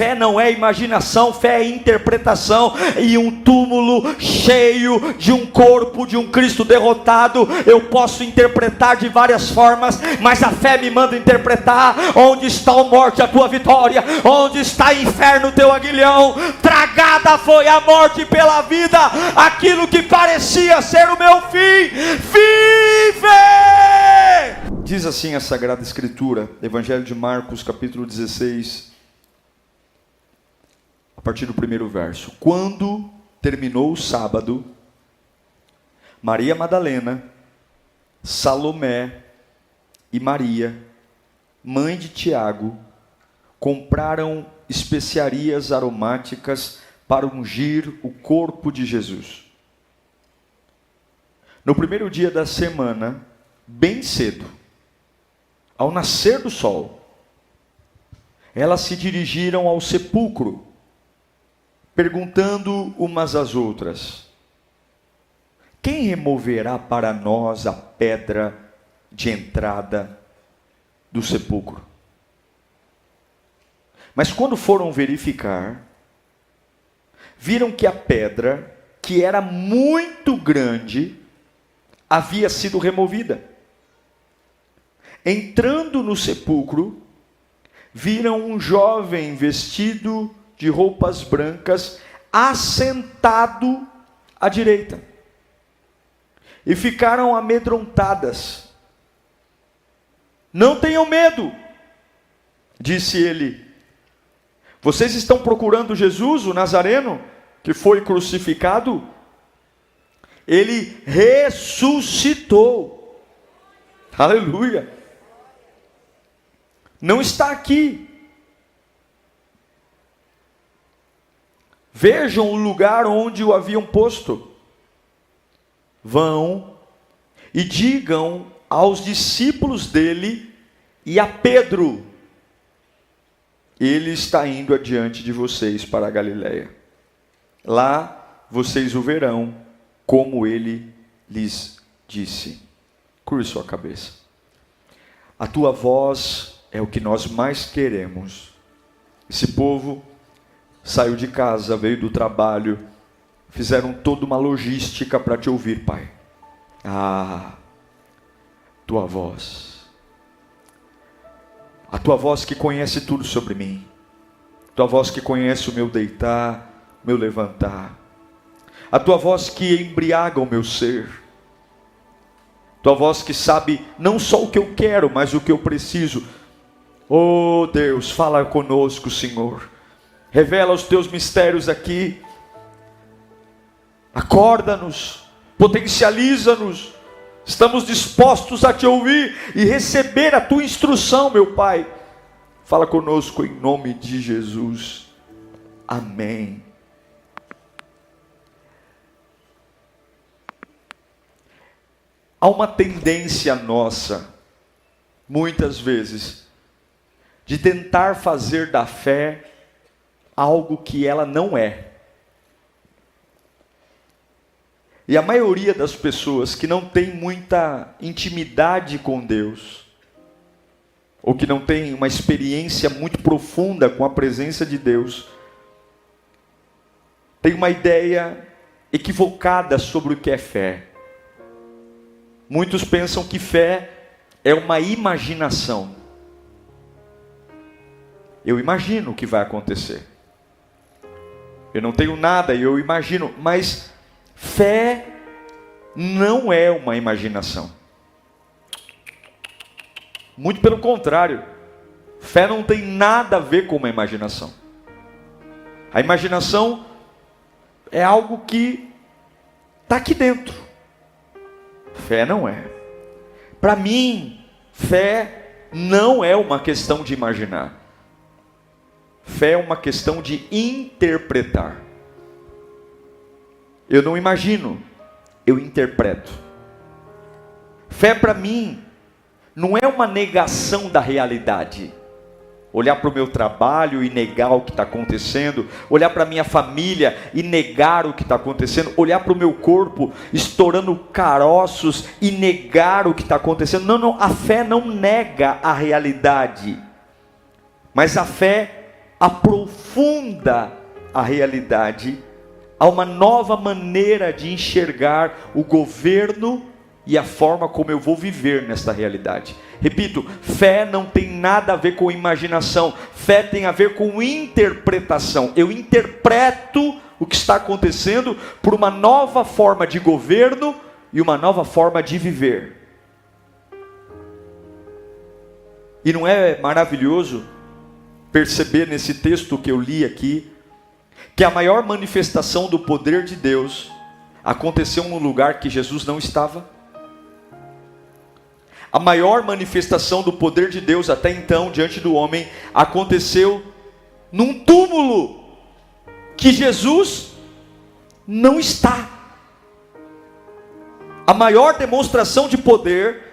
fé não é imaginação, fé é interpretação. E um túmulo cheio de um corpo de um Cristo derrotado, eu posso interpretar de várias formas, mas a fé me manda interpretar. Onde está a morte, a tua vitória? Onde está inferno, teu aguilhão? Tragada foi a morte pela vida, aquilo que parecia ser o meu fim, vive! Diz assim a Sagrada Escritura, Evangelho de Marcos, capítulo 16, a partir do primeiro verso. Quando terminou o sábado, Maria Madalena, Salomé e Maria, mãe de Tiago, compraram especiarias aromáticas para ungir o corpo de Jesus. No primeiro dia da semana, bem cedo, ao nascer do sol, elas se dirigiram ao sepulcro, perguntando umas às outras: quem removerá para nós a pedra de entrada do sepulcro? Mas quando foram verificar, viram que a pedra, que era muito grande, havia sido removida. Entrando no sepulcro, viram um jovem vestido de roupas brancas, assentado à direita. E ficaram amedrontadas. Não tenham medo, disse ele. Vocês estão procurando Jesus, o Nazareno, que foi crucificado? Ele ressuscitou. Aleluia. Não está aqui. Vejam o lugar onde o haviam posto. Vão e digam aos discípulos dele e a Pedro: ele está indo adiante de vocês para a Galileia. Lá vocês o verão, como ele lhes disse. Curve sua cabeça. A tua voz é o que nós mais queremos. Esse povo saiu de casa, veio do trabalho, fizeram toda uma logística para te ouvir, Pai. Tua voz. A tua voz que conhece tudo sobre mim. Tua voz que conhece o meu deitar, o meu levantar. A tua voz que embriaga o meu ser. Tua voz que sabe não só o que eu quero, mas o que eu preciso. Oh Deus, fala conosco, Senhor. Revela os teus mistérios aqui. Acorda-nos, potencializa-nos. Estamos dispostos a te ouvir e receber a tua instrução, meu Pai. Fala conosco em nome de Jesus. Amém. Há uma tendência nossa, muitas vezes, de tentar fazer da fé algo que ela não é. E a maioria das pessoas que não tem muita intimidade com Deus, ou que não tem uma experiência muito profunda com a presença de Deus, tem uma ideia equivocada sobre o que é fé. Muitos pensam que fé é uma imaginação. Eu imagino o que vai acontecer. Eu não tenho nada e eu imagino, mas fé não é uma imaginação. Muito pelo contrário, fé não tem nada a ver com uma imaginação. A imaginação é algo que está aqui dentro. Fé não é. Para mim, fé não é uma questão de imaginar. Fé é uma questão de interpretar. Eu não imagino, eu interpreto. Fé para mim não é uma negação da realidade. Olhar para o meu trabalho e negar o que está acontecendo. Olhar para a minha família e negar o que está acontecendo. Olhar para o meu corpo estourando caroços e negar o que está acontecendo. Não, a fé não nega a realidade. Mas a fé aprofunda a realidade, há uma nova maneira de enxergar o governo e a forma como eu vou viver nesta realidade. Repito, fé não tem nada a ver com imaginação, fé tem a ver com interpretação. Eu interpreto o que está acontecendo por uma nova forma de governo e uma nova forma de viver. E não é maravilhoso perceber nesse texto que eu li aqui, que a maior manifestação do poder de Deus aconteceu num lugar que Jesus não estava? A maior manifestação do poder de Deus até então diante do homem aconteceu num túmulo que Jesus não está. A maior demonstração de poder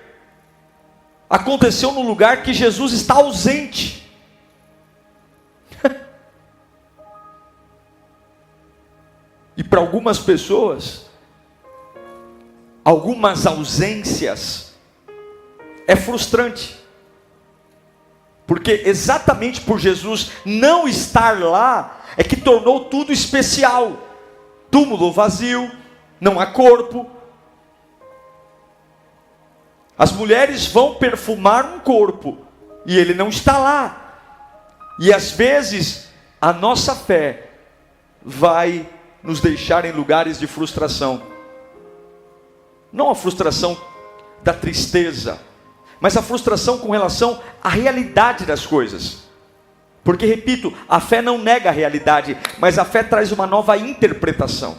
aconteceu num lugar que Jesus está ausente. E para algumas pessoas, algumas ausências é frustrante, porque exatamente por Jesus não estar lá, é que tornou tudo especial. Túmulo vazio, não há corpo. As mulheres vão perfumar um corpo, e ele não está lá. E às vezes, a nossa fé vai nos deixar em lugares de frustração. Não a frustração da tristeza, mas a frustração com relação à realidade das coisas. Porque, repito, a fé não nega a realidade, mas a fé traz uma nova interpretação.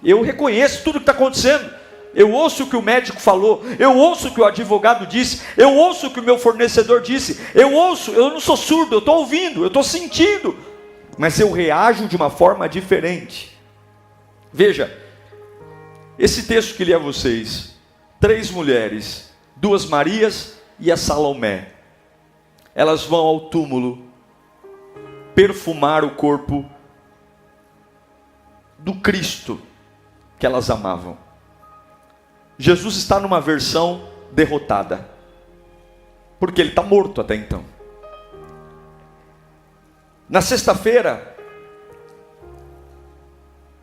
Eu reconheço tudo que está acontecendo. Eu ouço o que o médico falou, eu ouço o que o advogado disse, eu ouço o que o meu fornecedor disse, eu ouço, eu não sou surdo, eu estou ouvindo, eu estou sentindo, mas eu reajo de uma forma diferente. Veja, esse texto que li a vocês, 3 mulheres, 2 Marias e a Salomé, elas vão ao túmulo perfumar o corpo do Cristo que elas amavam. Jesus está numa versão derrotada, porque ele está morto até então. Na sexta-feira,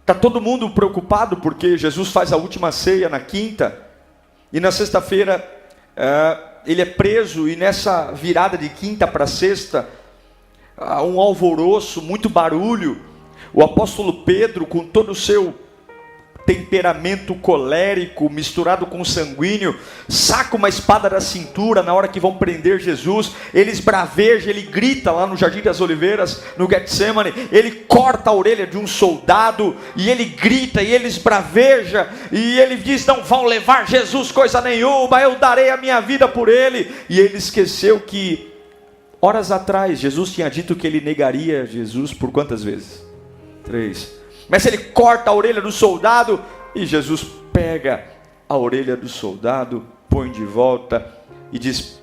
está todo mundo preocupado, porque Jesus faz a última ceia na quinta, e na sexta-feira ele é preso, e nessa virada de quinta para sexta, há um alvoroço, muito barulho. O apóstolo Pedro, com todo o seu temperamento colérico misturado com sanguíneo, saca uma espada da cintura na hora que vão prender Jesus. Ele esbraveja, ele grita lá no Jardim das Oliveiras, no Getsemane, ele corta a orelha de um soldado, e ele grita, e ele esbraveja, e ele diz: não vão levar Jesus coisa nenhuma, eu darei a minha vida por ele. E ele esqueceu que horas atrás Jesus tinha dito que ele negaria Jesus por quantas vezes? 3. Mas ele corta a orelha do soldado, e Jesus pega a orelha do soldado, põe de volta e diz: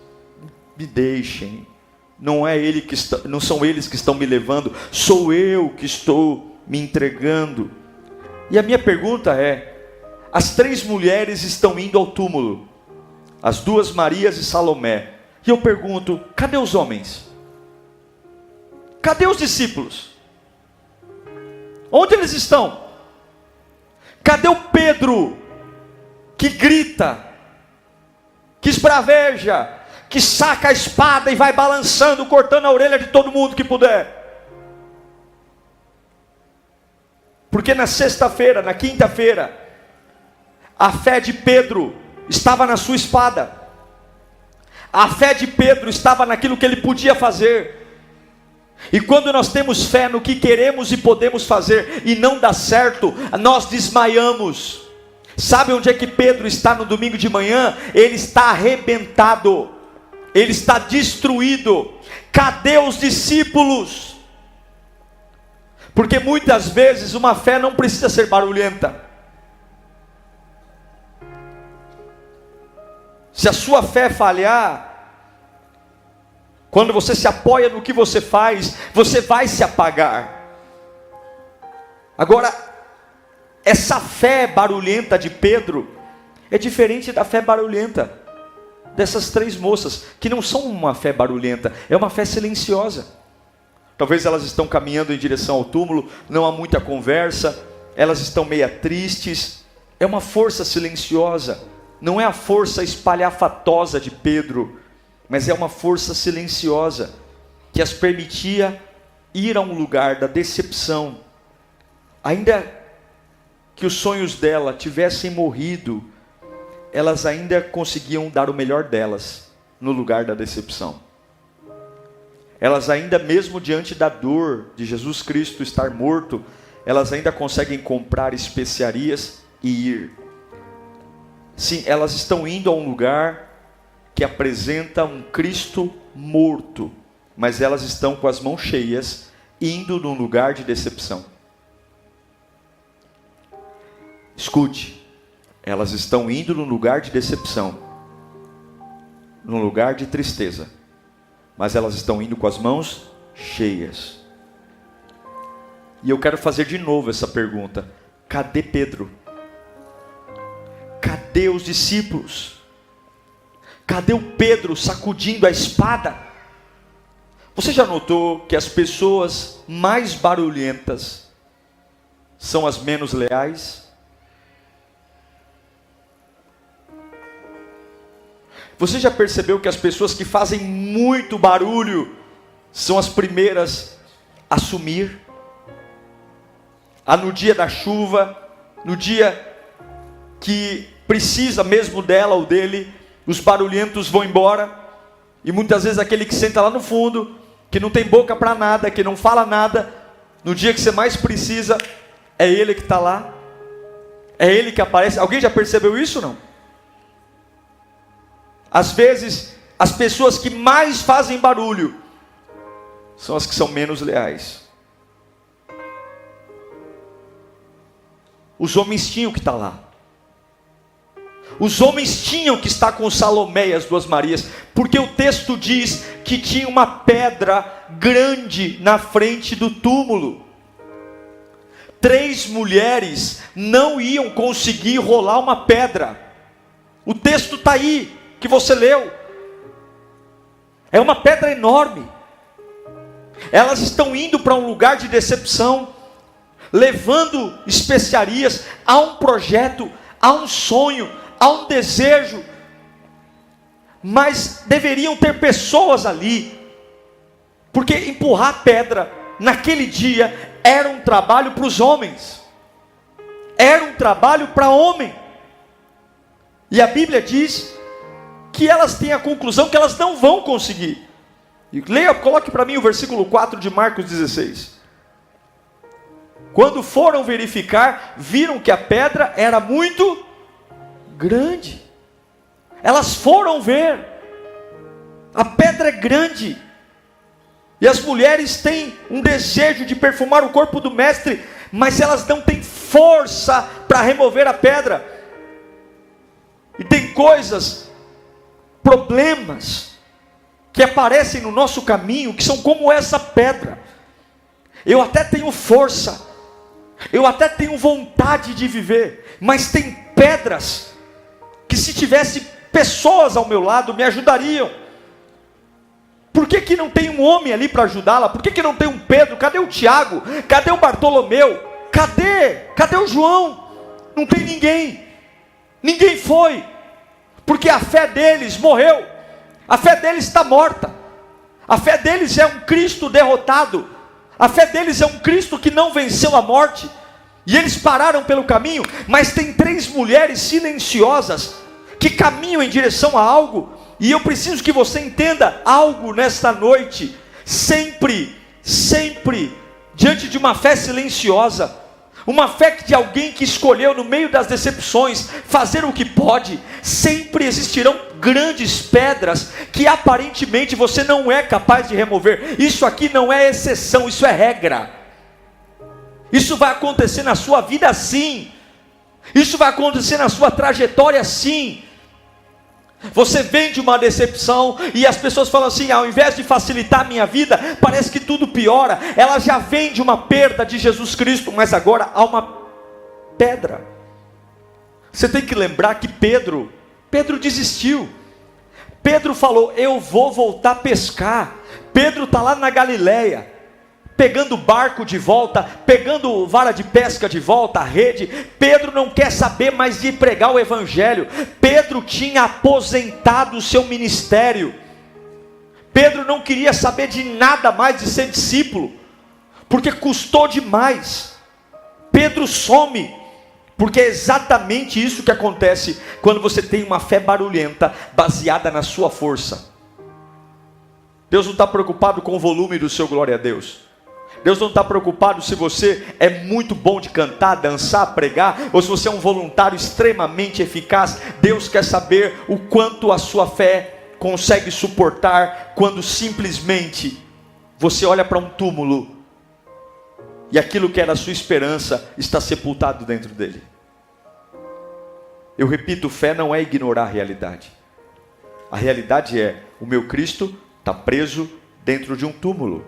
me deixem, não são eles que estão me levando, sou eu que estou me entregando. E a minha pergunta é: as 3 mulheres estão indo ao túmulo, as 2 Marias e Salomé, e eu pergunto: cadê os homens? Cadê os discípulos? Onde eles estão? Cadê o Pedro, que grita, que esbraveja, que saca a espada e vai balançando, cortando a orelha de todo mundo que puder? Porque na sexta-feira, na quinta-feira, a fé de Pedro estava na sua espada, a fé de Pedro estava naquilo que ele podia fazer. E quando nós temos fé no que queremos e podemos fazer, e não dá certo, nós desmaiamos. Sabe onde é que Pedro está no domingo de manhã? Ele está arrebentado, ele está destruído. Cadê os discípulos? Porque muitas vezes uma fé não precisa ser barulhenta. Se a sua fé falhar, quando você se apoia no que você faz, você vai se apagar. Agora, essa fé barulhenta de Pedro é diferente da fé barulhenta dessas 3 moças, que não são uma fé barulhenta, é uma fé silenciosa. Talvez elas estão caminhando em direção ao túmulo, não há muita conversa, elas estão meio tristes. É uma força silenciosa, não é a força espalhafatosa de Pedro, mas é uma força silenciosa, que as permitia ir a um lugar da decepção. Ainda que os sonhos dela tivessem morrido, elas ainda conseguiam dar o melhor delas no lugar da decepção. Elas ainda, mesmo diante da dor de Jesus Cristo estar morto, elas ainda conseguem comprar especiarias e ir. Sim, elas estão indo a um lugar que apresenta um Cristo morto, mas elas estão com as mãos cheias, indo num lugar de decepção. Escute, elas estão indo num lugar de decepção, num lugar de tristeza, mas elas estão indo com as mãos cheias. E eu quero fazer de novo essa pergunta: cadê Pedro? Cadê os discípulos? Cadê o Pedro sacudindo a espada? Você já notou que as pessoas mais barulhentas são as menos leais? Você já percebeu que as pessoas que fazem muito barulho são as primeiras a sumir? No dia da chuva, no dia que precisa mesmo dela ou dele, os barulhentos vão embora. E muitas vezes aquele que senta lá no fundo, que não tem boca para nada, que não fala nada, no dia que você mais precisa, é ele que está lá, é ele que aparece. Alguém já percebeu isso ou não? Às vezes, as pessoas que mais fazem barulho são as que são menos leais. Os homens tinham que estar lá. Os homens tinham que estar com Salomé e as duas Marias, porque o texto diz que tinha uma pedra grande na frente do túmulo. 3 mulheres não iam conseguir rolar uma pedra. O texto está aí, que você leu. É uma pedra enorme. Elas estão indo para um lugar de decepção, levando especiarias. Há um projeto, há um sonho, há um desejo, mas deveriam ter pessoas ali, porque empurrar pedra naquele dia era um trabalho para os homens, era um trabalho para homem. E a Bíblia diz que elas têm a conclusão que elas não vão conseguir. E coloque para mim o versículo 4 de Marcos 16. Quando foram verificar, viram que a pedra era muito grande. Elas foram ver, a pedra é grande, e as mulheres têm um desejo de perfumar o corpo do mestre, mas elas não têm força para remover a pedra. E tem coisas, problemas, que aparecem no nosso caminho, que são como essa pedra. Eu até tenho força, eu até tenho vontade de viver, mas tem pedras, que se tivesse pessoas ao meu lado, me ajudariam. Por que não tem um homem ali para ajudá-la? Por que não tem um Pedro? Cadê o Tiago? Cadê o Bartolomeu? Cadê o João? Não tem ninguém. Ninguém foi. Porque a fé deles morreu. A fé deles está morta. A fé deles é um Cristo derrotado. A fé deles é um Cristo que não venceu a morte. E eles pararam pelo caminho, mas tem 3 mulheres silenciosas que caminham em direção a algo. E eu preciso que você entenda algo nesta noite. Sempre, diante de uma fé silenciosa, uma fé de alguém que escolheu no meio das decepções fazer o que pode, sempre existirão grandes pedras que aparentemente você não é capaz de remover. Isso aqui não é exceção, isso é regra. Isso vai acontecer na sua vida sim. Isso vai acontecer na sua trajetória sim. Você vem de uma decepção e as pessoas falam assim: ao invés de facilitar a minha vida, parece que tudo piora. Ela já vem de uma perda de Jesus Cristo, mas agora há uma pedra. Você tem que lembrar que Pedro desistiu. Pedro falou: eu vou voltar a pescar. Pedro está lá na Galileia. pegando barco de volta, pegando vara de pesca de volta, a rede. Pedro não quer saber mais de pregar o evangelho. Pedro tinha aposentado o seu ministério. Pedro não queria saber de nada mais de ser discípulo, porque custou demais. Pedro some, porque é exatamente isso que acontece quando você tem uma fé barulhenta, baseada na sua força. Deus não está preocupado com o volume do seu glória a Deus. Deus não está preocupado se você é muito bom de cantar, dançar, pregar, ou se você é um voluntário extremamente eficaz. Deus quer saber o quanto a sua fé consegue suportar quando simplesmente você olha para um túmulo e aquilo que era a sua esperança está sepultado dentro dele. Eu repito, fé não é ignorar a realidade. A realidade é, o meu Cristo está preso dentro de um túmulo.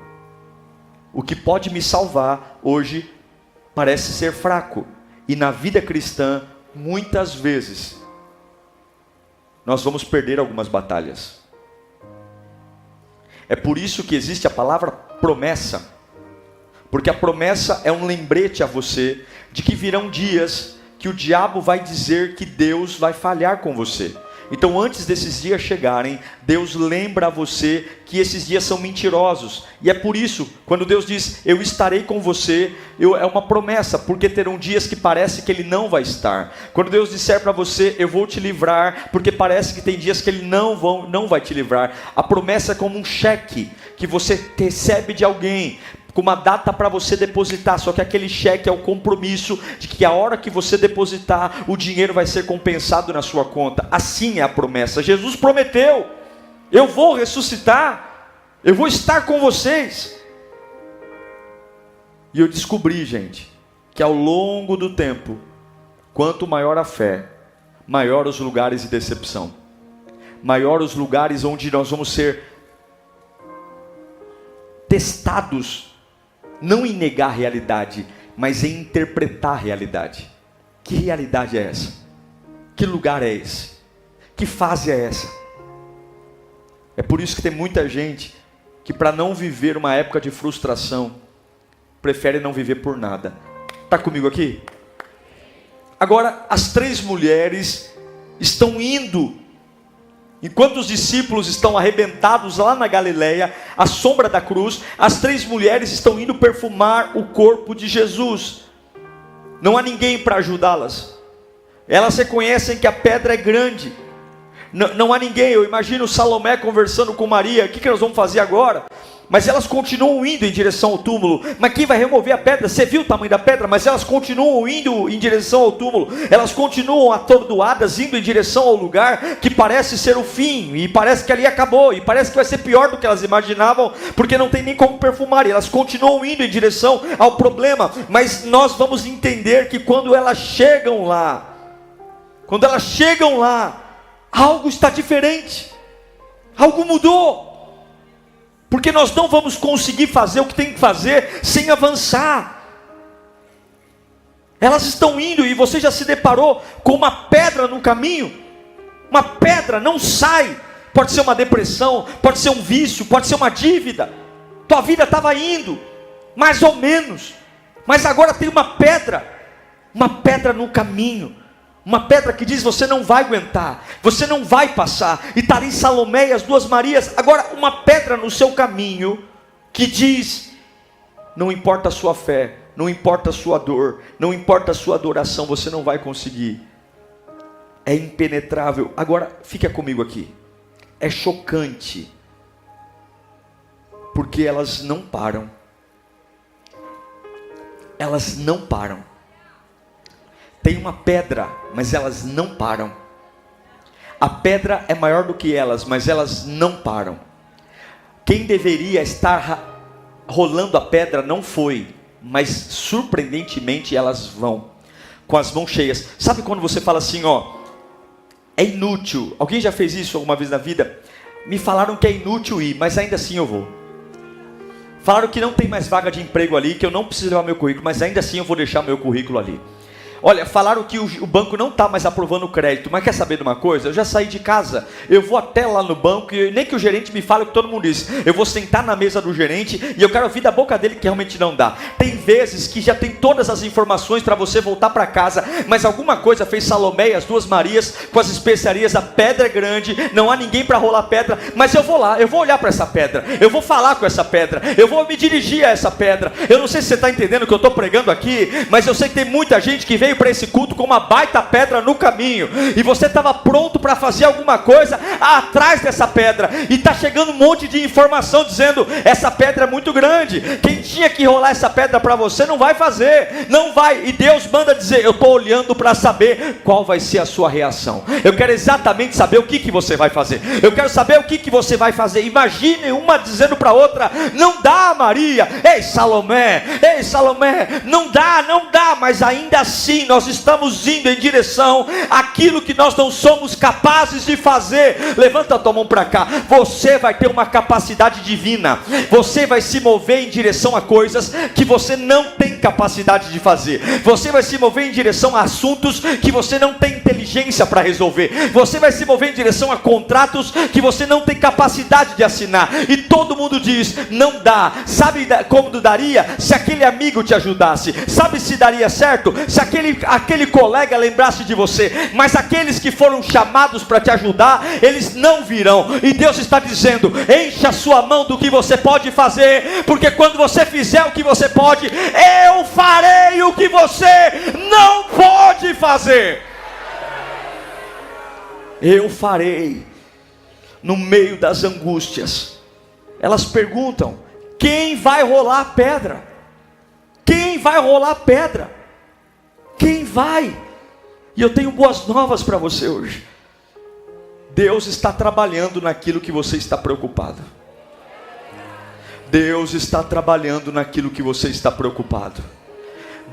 O que pode me salvar hoje parece ser fraco. E na vida cristã, muitas vezes, nós vamos perder algumas batalhas. É por isso que existe a palavra promessa. Porque a promessa é um lembrete a você de que virão dias que o diabo vai dizer que Deus vai falhar com você. Então, antes desses dias chegarem, Deus lembra a você que esses dias são mentirosos. E é por isso, quando Deus diz, eu estarei com você, é uma promessa, porque terão dias que parece que Ele não vai estar. Quando Deus disser para você, eu vou te livrar, porque parece que tem dias que Ele não vai te livrar. A promessa é como um cheque que você recebe de alguém, com uma data para você depositar, só que aquele cheque é o compromisso de que a hora que você depositar, o dinheiro vai ser compensado na sua conta. Assim é a promessa. Jesus prometeu, eu vou ressuscitar, eu vou estar com vocês. E eu descobri, gente, que ao longo do tempo, quanto maior a fé, maior os lugares de decepção, maior os lugares onde nós vamos ser testados, não em negar a realidade, mas em interpretar a realidade. Que realidade é essa? Que lugar é esse? Que fase é essa? É por isso que tem muita gente que, para não viver uma época de frustração, prefere não viver por nada. Está comigo aqui? Agora, as 3 mulheres estão indo. Enquanto os discípulos estão arrebentados lá na Galileia, à sombra da cruz, as 3 mulheres estão indo perfumar o corpo de Jesus. Não há ninguém para ajudá-las. Elas reconhecem que a pedra é grande. Não há ninguém. Eu imagino Salomé conversando com Maria. O que nós vamos fazer agora? Mas elas continuam indo em direção ao túmulo. Mas quem vai remover a pedra? Você viu o tamanho da pedra? Mas elas continuam indo em direção ao túmulo. Elas continuam atordoadas, indo em direção ao lugar que parece ser o fim. E parece que ali acabou. E parece que vai ser pior do que elas imaginavam, porque não tem nem como perfumar. E elas continuam indo em direção ao problema. Mas nós vamos entender que quando elas chegam lá, algo está diferente. Algo mudou. Porque nós não vamos conseguir fazer o que tem que fazer sem avançar. Elas estão indo e você já se deparou com uma pedra no caminho. Uma pedra não sai. Pode ser uma depressão, pode ser um vício, pode ser uma dívida. Tua vida estava indo, mais ou menos. Mas agora tem uma pedra no caminho. Uma pedra que diz, você não vai aguentar, você não vai passar. E está ali Salomé e as 2 Marias. Agora uma pedra no seu caminho, que diz, não importa a sua fé, não importa a sua dor, não importa a sua adoração, você não vai conseguir. É impenetrável. Agora, fica comigo aqui. É chocante, porque elas não param. Elas não param. Tem uma pedra, mas elas não param. A pedra é maior do que elas, mas elas não param. Quem deveria estar rolando a pedra não foi, mas surpreendentemente elas vão, com as mãos cheias. Sabe quando você fala assim, é inútil? Alguém já fez isso alguma vez na vida? Me falaram que é inútil ir, mas ainda assim eu vou. Falaram que não tem mais vaga de emprego ali, que eu não preciso levar meu currículo, mas ainda assim eu vou deixar meu currículo ali. Olha, falaram que o banco não está mais aprovando o crédito, mas quer saber de uma coisa? Eu já saí de casa, eu vou até lá no banco, e nem que o gerente me fale o que todo mundo diz. Eu vou sentar na mesa do gerente e eu quero ouvir da boca dele que realmente não dá. Tem vezes que já tem todas as informações para você voltar para casa, mas alguma coisa fez Salomé e as duas Marias com as especiarias. A pedra é grande, não há ninguém para rolar pedra, mas eu vou lá, eu vou olhar para essa pedra, eu vou falar com essa pedra, eu vou me dirigir a essa pedra. Eu não sei se você está entendendo o que eu estou pregando aqui, mas eu sei que tem muita gente que veio para esse culto com uma baita pedra no caminho, e você estava pronto para fazer alguma coisa atrás dessa pedra, e está chegando um monte de informação dizendo: essa pedra é muito grande, quem tinha que rolar essa pedra para você não vai fazer, não vai. E Deus manda dizer: eu estou olhando para saber qual vai ser a sua reação. Eu quero exatamente saber o que você vai fazer. Eu quero saber o que você vai fazer. Imagine uma dizendo para outra: não dá, Maria. Ei, Salomé, não dá, mas ainda assim nós estamos indo em direção àquilo que nós não somos capazes de fazer. Levanta a tua mão para cá. Você vai ter uma capacidade divina, você vai se mover em direção a coisas que você não tem capacidade de fazer. Você vai se mover em direção a assuntos que você não tem inteligência para resolver. Você vai se mover em direção a contratos que você não tem capacidade de assinar. E todo mundo diz: não dá. Sabe como daria? Se aquele amigo te ajudasse. Sabe se daria certo? Se aquele colega lembrasse de você. Mas aqueles que foram chamados para te ajudar, eles não virão. E Deus está dizendo: encha a sua mão do que você pode fazer, porque quando você fizer o que você pode, eu farei o que você não pode fazer. Eu farei. No meio das angústias, elas perguntam: quem vai rolar a pedra? Quem vai rolar a pedra? Quem vai? E eu tenho boas novas para você hoje. Deus está trabalhando naquilo que você está preocupado. Deus está trabalhando naquilo que você está preocupado.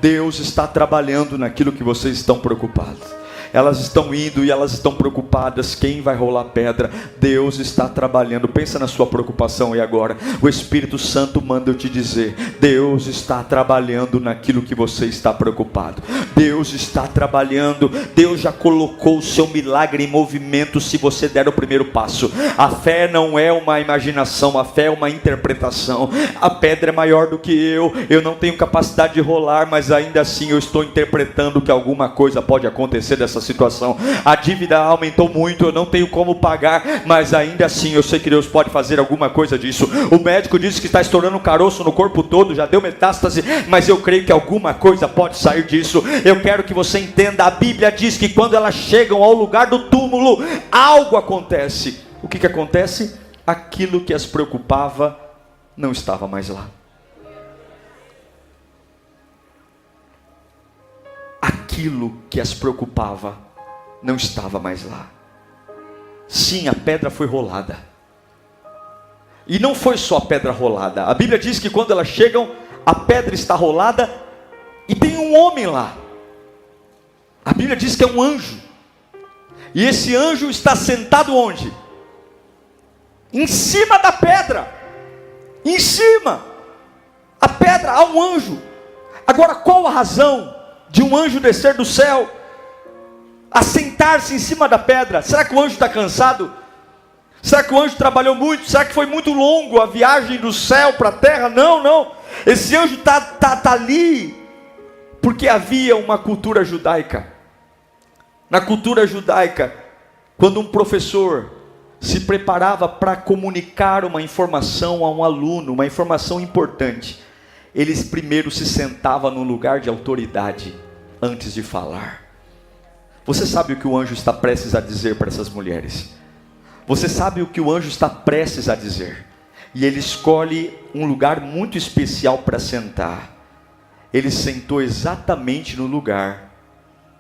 Deus está trabalhando naquilo que vocês estão preocupados. Elas estão indo e elas estão preocupadas. Quem vai rolar pedra? Deus está trabalhando. Pensa na sua preocupação. E agora o Espírito Santo manda eu te dizer: Deus está trabalhando naquilo que você está preocupado. Deus está trabalhando. Deus já colocou o seu milagre em movimento se você der o primeiro passo. A fé não é uma imaginação, a fé é uma interpretação. A pedra é maior do que eu não tenho capacidade de rolar, mas ainda assim eu estou interpretando que alguma coisa pode acontecer dessa situação. A dívida aumentou muito, eu não tenho como pagar, mas ainda assim eu sei que Deus pode fazer alguma coisa disso. O médico disse que está estourando um caroço no corpo todo, já deu metástase, mas eu creio que alguma coisa pode sair disso. Eu quero que você entenda, a Bíblia diz que quando elas chegam ao lugar do túmulo, algo acontece. O que acontece? Aquilo que as preocupava não estava mais lá. Aquilo que as preocupava não estava mais lá. Sim, a pedra foi rolada. E não foi só a pedra rolada. A Bíblia diz que quando elas chegam, a pedra está rolada e tem um homem lá. A Bíblia diz que é um anjo. E esse anjo está sentado onde? Em cima da pedra. Em cima. A pedra, há um anjo. Agora, qual a razão de um anjo descer do céu, assentar-se em cima da pedra? Será que o anjo está cansado? Será que o anjo trabalhou muito? Será que foi muito longo a viagem do céu para a terra? Não. Esse anjo está ali porque havia uma cultura judaica. Na cultura judaica, quando um professor se preparava para comunicar uma informação a um aluno, uma informação importante, eles primeiro se sentavam num lugar de autoridade antes de falar. Você sabe o que o anjo está prestes a dizer para essas mulheres? Você sabe o que o anjo está prestes a dizer? E ele escolhe um lugar muito especial para sentar. Ele sentou exatamente no lugar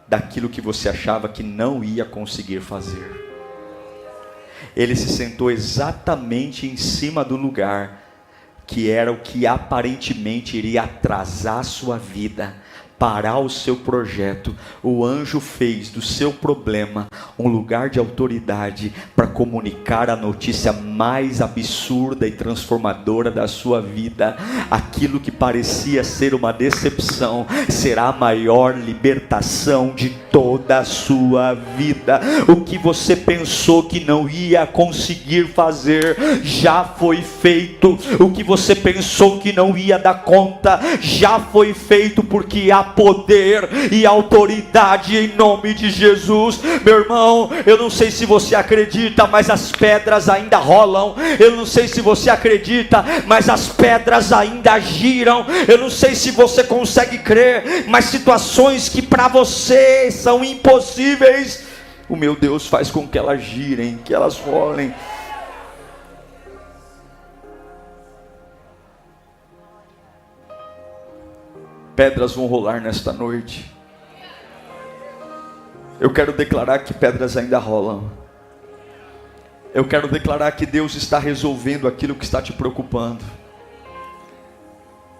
daquilo que você achava que não ia conseguir fazer. Ele se sentou exatamente em cima do lugar que era o que aparentemente iria atrasar a sua vida, parar o seu projeto, o anjo fez do seu problema um lugar de autoridade para comunicar a notícia mais absurda e transformadora da sua vida. Aquilo que parecia ser uma decepção será a maior libertação de toda a sua vida. O que você pensou que não ia conseguir fazer já foi feito. O que você pensou que não ia dar conta já foi feito, porque há poder e autoridade em nome de Jesus. Meu irmão, eu não sei se você acredita, mas as pedras ainda rolam. Eu não sei se você acredita, mas as pedras ainda giram. Eu não sei se você consegue crer, mas situações que para você são impossíveis, o meu Deus faz com que elas girem, que elas rolem. Pedras vão rolar nesta noite. Eu quero declarar que pedras ainda rolam. Eu quero declarar que Deus está resolvendo aquilo que está te preocupando.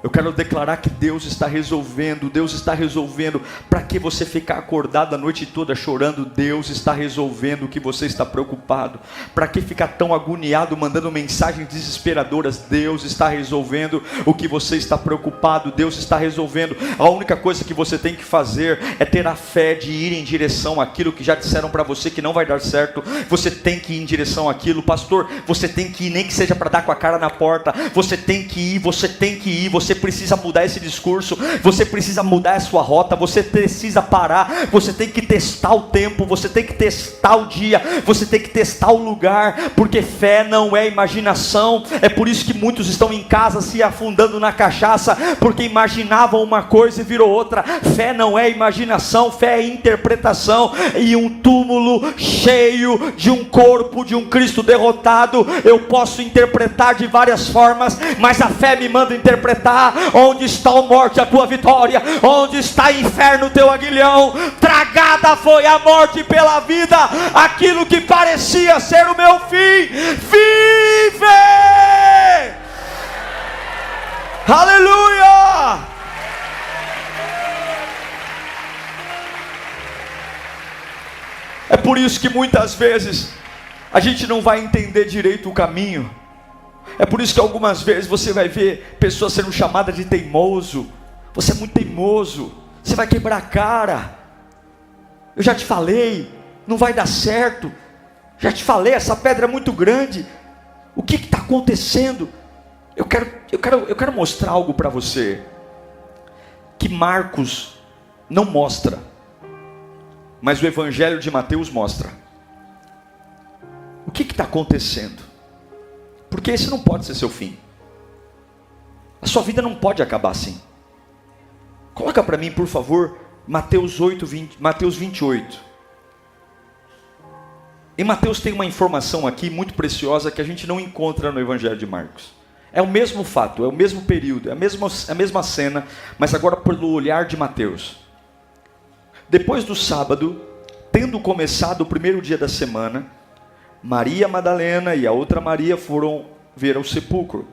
Eu quero declarar que Deus está resolvendo. Deus está resolvendo. Para que você ficar acordado a noite toda chorando? Deus está resolvendo o que você está preocupado. Para que ficar tão agoniado mandando mensagens desesperadoras? Deus está resolvendo o que você está preocupado. Deus está resolvendo. A única coisa que você tem que fazer é ter a fé de ir em direção àquilo que já disseram para você que não vai dar certo. Você tem que ir em direção àquilo. Pastor, você tem que ir, nem que seja para dar com a cara na porta. Você tem que ir, você tem que ir. Você precisa mudar esse discurso, você precisa mudar a sua rota, você precisa parar, você tem que testar o tempo, você tem que testar o dia, você tem que testar o lugar, porque fé não é imaginação. É por isso que muitos estão em casa se afundando na cachaça, porque imaginavam uma coisa e virou outra. Fé não é imaginação, fé é interpretação. E um túmulo cheio de um corpo de um Cristo derrotado, eu posso interpretar de várias formas, mas a fé me manda interpretar. Onde está a morte, a tua vitória? Onde está o inferno, o teu aguilhão? Tragada foi a morte pela vida. Aquilo que parecia ser o meu fim, vive! Aleluia! É por isso que muitas vezes a gente não vai entender direito o caminho. É por isso que algumas vezes você vai ver pessoas sendo chamadas de teimoso. Você é muito teimoso, você vai quebrar a cara. Eu já te falei, não vai dar certo. Já te falei, essa pedra é muito grande. O que está acontecendo? Eu quero mostrar algo para você que Marcos não mostra, mas o Evangelho de Mateus mostra. O que está acontecendo? Porque esse não pode ser seu fim. A sua vida não pode acabar assim. Coloca para mim, por favor, Mateus 28. Em Mateus tem uma informação aqui muito preciosa que a gente não encontra no Evangelho de Marcos. É o mesmo fato, é o mesmo período, é a mesma cena, mas agora pelo olhar de Mateus. Depois do sábado, tendo começado o primeiro dia da semana, Maria Madalena e a outra Maria foram ver o sepulcro.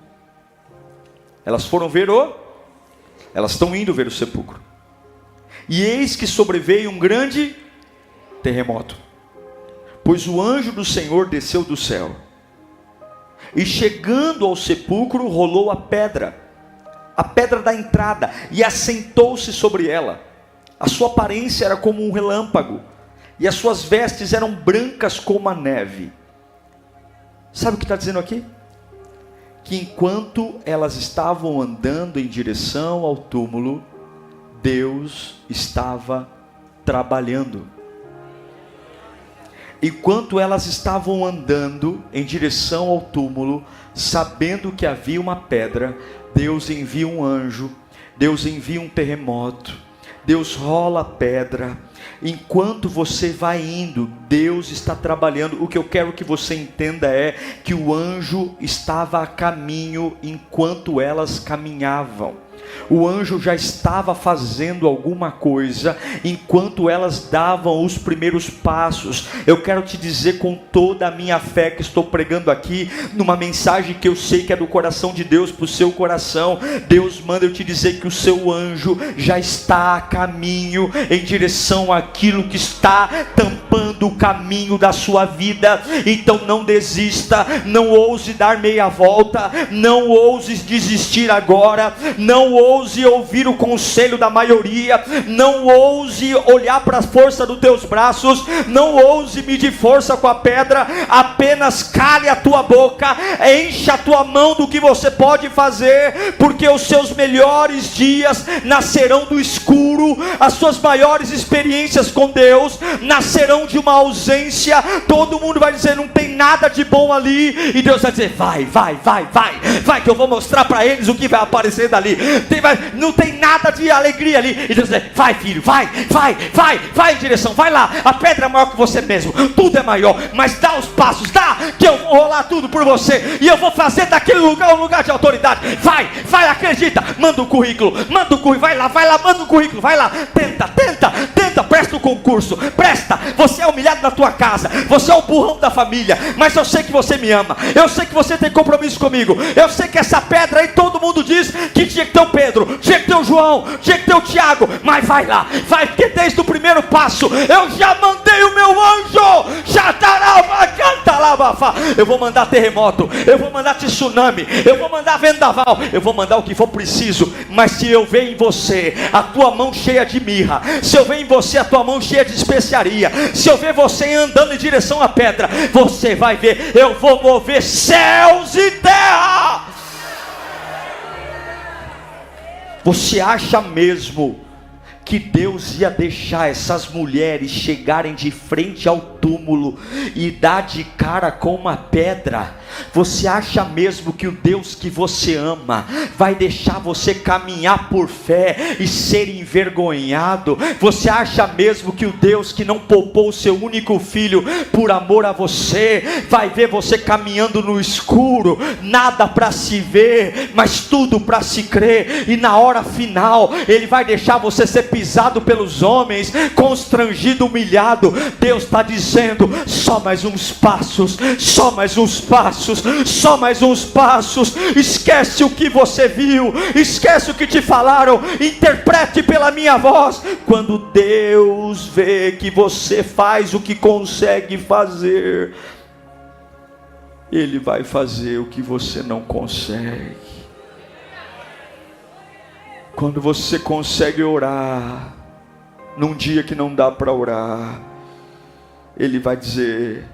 Elas foram ver Elas estão indo ver o sepulcro. E eis que sobreveio um grande terremoto, pois o anjo do Senhor desceu do céu, e chegando ao sepulcro, rolou a pedra da entrada, e assentou-se sobre ela. A sua aparência era como um relâmpago, e as suas vestes eram brancas como a neve. Sabe o que está dizendo aqui? Que enquanto elas estavam andando em direção ao túmulo, Deus estava trabalhando. Enquanto elas estavam andando em direção ao túmulo, sabendo que havia uma pedra, Deus envia um anjo, Deus envia um terremoto, Deus rola a pedra. Enquanto você vai indo, Deus está trabalhando. O que eu quero que você entenda é que o anjo estava a caminho enquanto elas caminhavam. O anjo já estava fazendo alguma coisa enquanto elas davam os primeiros passos. Eu quero te dizer com toda a minha fé que estou pregando aqui, numa mensagem que eu sei que é do coração de Deus para o seu coração. Deus manda eu te dizer que o seu anjo já está a caminho em direção àquilo que está tampando o caminho da sua vida. Então não desista, não ouse dar meia volta, não ouse desistir agora, não ouse ouvir o conselho da maioria, não ouse olhar para a força dos teus braços, não ouse medir força com a pedra. Apenas cale a tua boca, encha a tua mão do que você pode fazer, porque os seus melhores dias nascerão do escuro, as suas maiores experiências com Deus nascerão de uma ausência. Todo mundo vai dizer: não tem nada de bom ali, e Deus vai dizer: vai que eu vou mostrar para eles o que vai aparecer dali. Não tem nada de alegria ali, e Deus diz: vai filho, vai em direção, vai lá, a pedra é maior que você mesmo, tudo é maior, mas dá os passos, dá, que eu vou rolar tudo por você, e eu vou fazer daquele lugar um lugar de autoridade. Vai, acredita, manda o currículo, vai lá, manda o currículo, vai lá, tenta, presta o concurso, presta. Você é humilhado na tua casa, você é o burrão da família, mas eu sei que você me ama, eu sei que você tem compromisso comigo, eu sei que essa pedra aí, todo mundo diz que tinha que ter o Pedro, tinha que ter o João, tinha que ter o Tiago, mas vai lá, porque desde o primeiro passo eu já mandei o meu anjo. Eu vou mandar terremoto, eu vou mandar tsunami, eu vou mandar vendaval, eu vou mandar o que for preciso. Mas se eu ver em você a tua mão cheia de mirra, se eu ver em você a tua mão cheia de especiaria, se eu ver você andando em direção à pedra, você vai ver, eu vou mover céus e terra. Você acha mesmo que Deus ia deixar essas mulheres chegarem de frente ao túmulo e dar de cara com uma pedra? Você acha mesmo que o Deus que você ama vai deixar você caminhar por fé e ser envergonhado? Você acha mesmo que o Deus que não poupou o seu único filho por amor a você vai ver você caminhando no escuro, nada para se ver, mas tudo para se crer, e na hora final Ele vai deixar você ser pisado pelos homens, constrangido, humilhado? Deus está dizendo: só mais uns passos, só mais uns passos, só mais uns passos. Esquece o que você viu, esquece o que te falaram, interprete pela minha voz. Quando Deus vê que você faz o que consegue fazer, Ele vai fazer o que você não consegue. Quando você consegue orar num dia que não dá para orar, Ele vai dizer: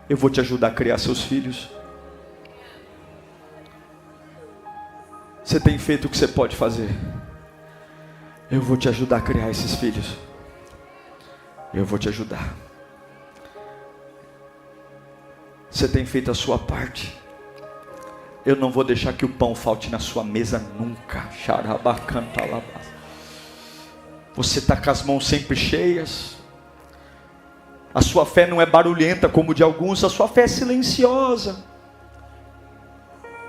eu vou te ajudar a criar seus filhos. Você tem feito o que você pode fazer, eu vou te ajudar a criar esses filhos. Eu vou te ajudar. Você tem feito a sua parte, eu não vou deixar que o pão falte na sua mesa nunca. Você está com as mãos sempre cheias, a sua fé não é barulhenta como de alguns, a sua fé é silenciosa.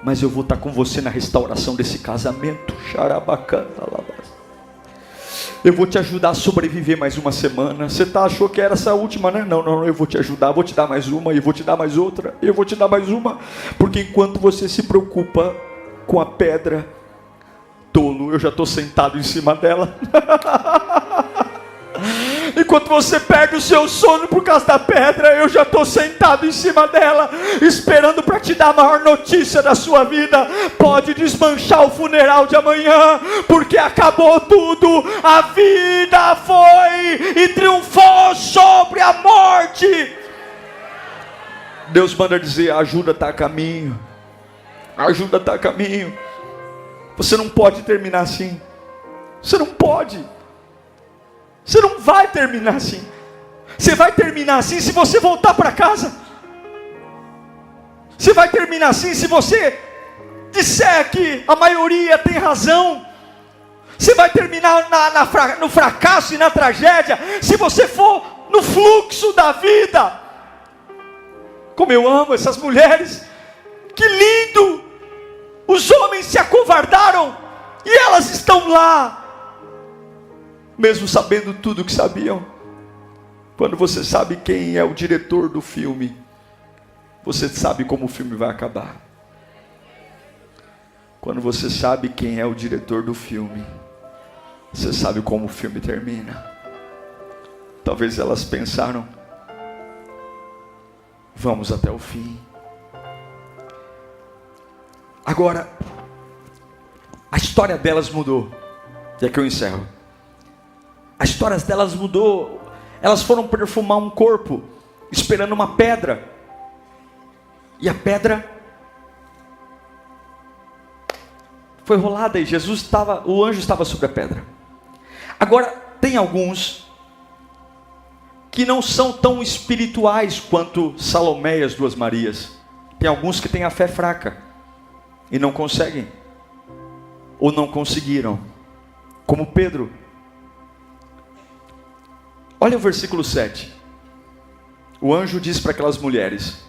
Mas eu vou estar com você na restauração desse casamento. Eu vou te ajudar a sobreviver mais uma semana. Você achou que era essa última, né? Não, eu vou te ajudar, vou te dar mais uma, e vou te dar mais outra, eu vou te dar mais uma. Porque enquanto você se preocupa com a pedra, tolo, eu já estou sentado em cima dela. Enquanto você perde o seu sono por causa da pedra, eu já estou sentado em cima dela, esperando para te dar a maior notícia da sua vida. Pode desmanchar o funeral de amanhã, porque acabou tudo. A vida foi e triunfou sobre a morte. Deus manda dizer: a ajuda está a caminho. A ajuda está a caminho. Você não pode terminar assim. Você não pode. Você não vai terminar assim. Você vai terminar assim se você voltar para casa. Você vai terminar assim se você disser que a maioria tem razão. Você vai terminar no fracasso e na tragédia se você for no fluxo da vida. Como eu amo essas mulheres. Que lindo Os homens se acovardaram e elas estão lá, mesmo sabendo tudo o que sabiam. Quando você sabe quem é o diretor do filme, você sabe como o filme vai acabar. Quando você sabe quem é o diretor do filme, você sabe como o filme termina. Talvez elas pensaram: vamos até o fim. Agora, a história delas mudou. E aqui eu encerro. A história delas mudou. Elas foram perfumar um corpo, esperando uma pedra. E a pedra foi rolada e o anjo estava sobre a pedra. Agora, tem alguns que não são tão espirituais quanto Salomé e as duas Marias. Tem alguns que têm a fé fraca e não conseguem, ou não conseguiram, como Pedro. Olha o versículo 7. O anjo diz para aquelas mulheres: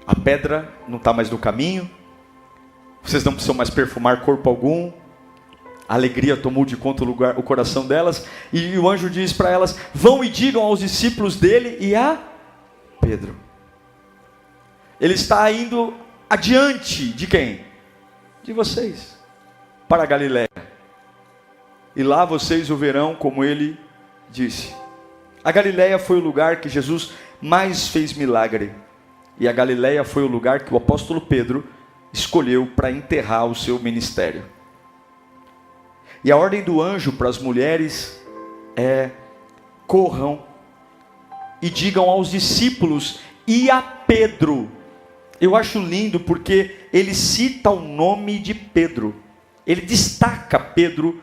a pedra não está mais no caminho, vocês não precisam mais perfumar corpo algum. A alegria tomou de conta o coração delas. E o anjo diz para elas: vão e digam aos discípulos dele e a Pedro. Ele está indo adiante de quem? De vocês, para a Galiléia. E lá vocês o verão como ele disse. A Galiléia foi o lugar que Jesus mais fez milagre. E a Galiléia foi o lugar que o apóstolo Pedro escolheu para enterrar o seu ministério. E a ordem do anjo para as mulheres é: corram e digam aos discípulos e a Pedro. Eu acho lindo porque ele cita o nome de Pedro. Ele destaca Pedro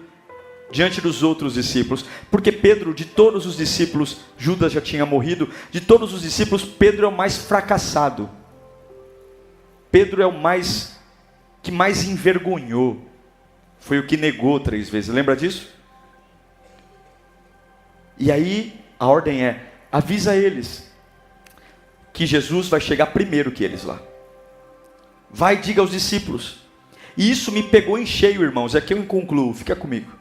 diante dos outros discípulos. Porque Pedro, de todos os discípulos, Judas já tinha morrido. De todos os discípulos, Pedro é o mais fracassado. Pedro é o que mais envergonhou. Foi o que negou 3 vezes. Lembra disso? E aí, a ordem é: avisa eles que Jesus vai chegar primeiro que eles lá. Vai e diga aos discípulos. E isso me pegou em cheio, irmãos. É que eu concluo, fica comigo.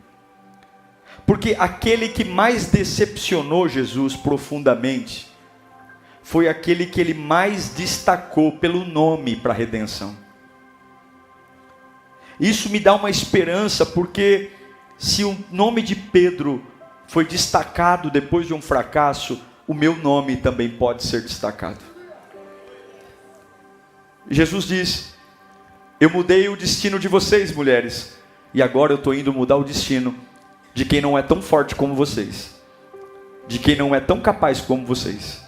Porque aquele que mais decepcionou Jesus profundamente foi aquele que ele mais destacou pelo nome para a redenção. Isso me dá uma esperança, porque se o nome de Pedro foi destacado depois de um fracasso, o meu nome também pode ser destacado. Jesus diz: eu mudei o destino de vocês, mulheres, e agora eu estou indo mudar o destino de quem não é tão forte como vocês, de quem não é tão capaz como vocês,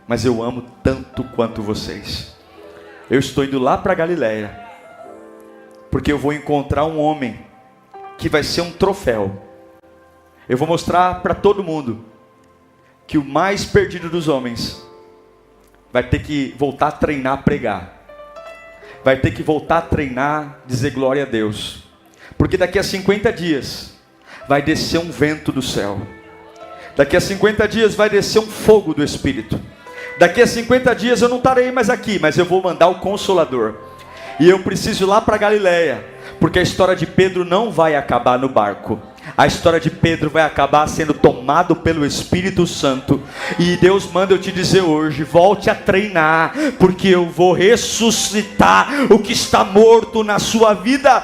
mas eu amo tanto quanto vocês. Eu estou indo lá para a Galiléia, porque eu vou encontrar um homem que vai ser um troféu. Eu vou mostrar para todo mundo que o mais perdido dos homens vai ter que voltar a treinar a pregar. Vai ter que voltar a treinar a dizer glória a Deus. Porque daqui a 50 dias vai descer um vento do céu. Daqui a 50 dias vai descer um fogo do Espírito. Daqui a 50 dias eu não estarei mais aqui, mas eu vou mandar o Consolador. E eu preciso ir lá para Galiléia, porque a história de Pedro não vai acabar no barco. A história de Pedro vai acabar sendo tomado pelo Espírito Santo. E Deus manda eu te dizer hoje: volte a treinar, porque eu vou ressuscitar o que está morto na sua vida.